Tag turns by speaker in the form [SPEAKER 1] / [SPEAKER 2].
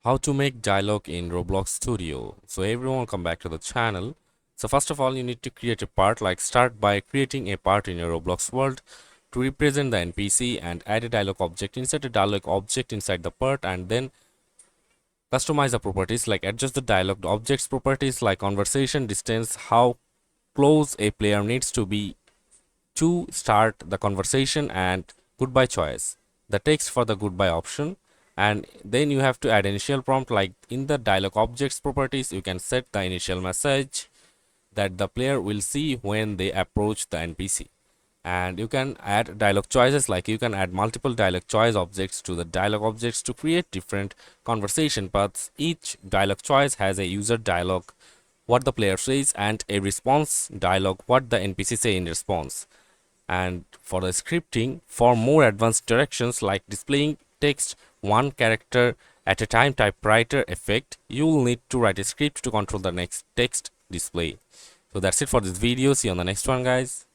[SPEAKER 1] How to make dialogue in Roblox Studio. So everyone, welcome back to the channel. So first of all, you need to create a part. Like, start by creating a part in your Roblox world to represent the NPC and add a dialogue object. Insert a dialogue object inside the part and then customize the properties, like adjust the dialogue objects properties like conversation distance, how close a player needs to be to start the conversation, and goodbye choice, the text for the goodbye option. And then you have to add initial prompt. Like in the dialog objects properties, you can set the initial message that the player will see when they approach the NPC. And you can add dialog choices, like you can add multiple dialog choice objects to the dialog objects to create different conversation paths. Each dialog choice has a user dialog, what the player says, and a response dialog, what the NPC say in response. And for the scripting, for more advanced directions like displaying text one character at a time typewriter effect, you will need to write a script to control the next text display. So that's it for this video. See you on the next one, guys.